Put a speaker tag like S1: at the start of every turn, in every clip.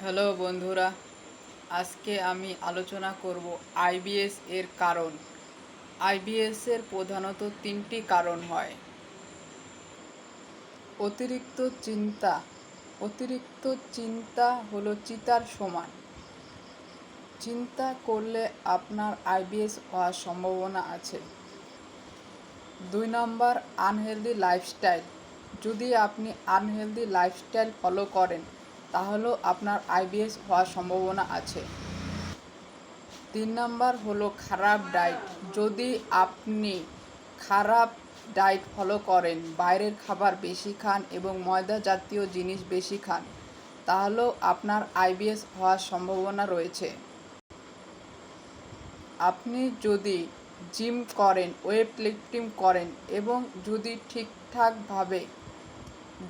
S1: Hello বন্ধুরা, আজকে আমি আলোচনা করব আইবিএস এর কারণ। আইবিএস এর প্রধানত তিনটি কারণ হয়। অতিরিক্ত চিন্তা। অতিরিক্ত চিন্তা হলো চিতার সমান। চিন্তা করলে আপনার আইবিএস হওয়ার সম্ভাবনা আছে। 2 নম্বর, আনহেলদি লাইফস্টাইল। যদি আপনি আনহেলদি লাইফস্টাইল ফলো করেন তাহলেও আপনার আইবিএস হওয়ার সম্ভাবনা আছে। 3 নম্বর হলো খারাপ ডায়েট। যদি আপনি খারাপ ডায়েট ফলো করেন, বাইরের খাবার বেশি খান এবং ময়দা জাতীয় জিনিস বেশি খান, তাহলেও আপনার আইবিএস হওয়ার সম্ভাবনা রয়েছে। আপনি যদি জিম করেন, ওয়েট লিফটিং করেন এবং যদি ঠিকঠাকভাবে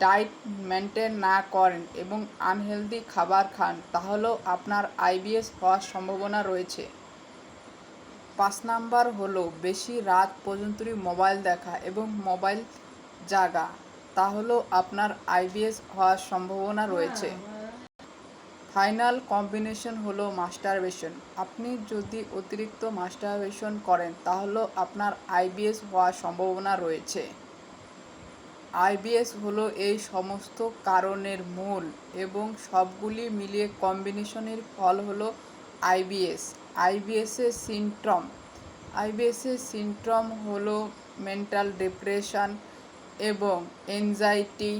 S1: ডায়েট মেনটেন না করেন এবং আনহেলদি খাবার খান, তাহলেও আপনার আইবিএস হওয়ার সম্ভাবনা রয়েছে। 5 নাম্বার হলো বেশি রাত পর্যন্ত মোবাইল দেখা এবং মোবাইল জাগা, তাহলেও আপনার আইবিএস হওয়ার সম্ভাবনা রয়েছে। ফাইনাল কম্বিনেশন হলো মাস্টারবেশন। আপনি যদি অতিরিক্ত মাস্টারবেশন করেন তাহলেও আপনার আইবিএস হওয়ার সম্ভাবনা রয়েছে। আইবিএস হলো এই সমস্ত কারণের মূল এবং সবগুলি মিলিয়ে কম্বিনেশনের ফল হলো আইবিএস। আইবিএসের সিমটম হলো মেন্টাল ডিপ্রেশন এবং এনজাইটি,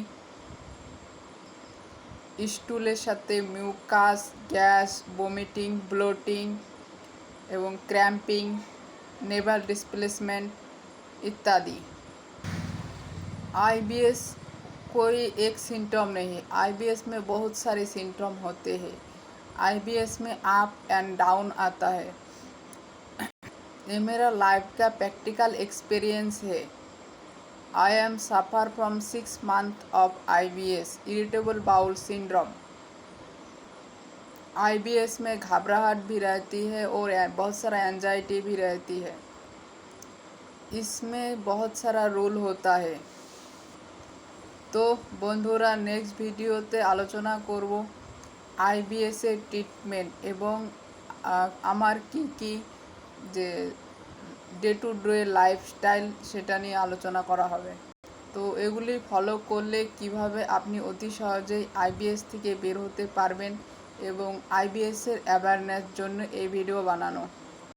S1: স্টুলের সাথে মিউকাস, গ্যাস, বমিটিং, ব্লোটিং এবং ক্র্যাম্পিং, नेवल डिस्प्लेसमेंट इत्यादि। आईबीएस कोई एक सिम्टम नहीं है, आईबीएस में बहुत सारे सिम्टम होते हैं। आईबीएस में अप एंड डाउन आता है। ये मेरा लाइफ का प्रैक्टिकल एक्सपीरियंस है। I am suffer from 6 months of IBS, irritable bowel syndrome. IBS में घबराहट भी रहती है और बहुत सारा एंजाइटी भी रहती है। इसमें बहुत सारा रूल होता है। तो বন্ধুরা, নেক্সট ভিডিওতে আলোচনা করব আইবিএস এর ট্রিটমেন্ট এবং আমার কি যে ডে টু ডে লাইফস্টাইল সেটা নিয়ে আলোচনা করা হবে। তো এগুলি ফলো করলে কিভাবে আপনি অতি সহজেই আইবিএস থেকে বের হতে পারবেন এবং আইবিএস এর অ্যাওয়ারনেস জন্য এই ভিডিও বানানো।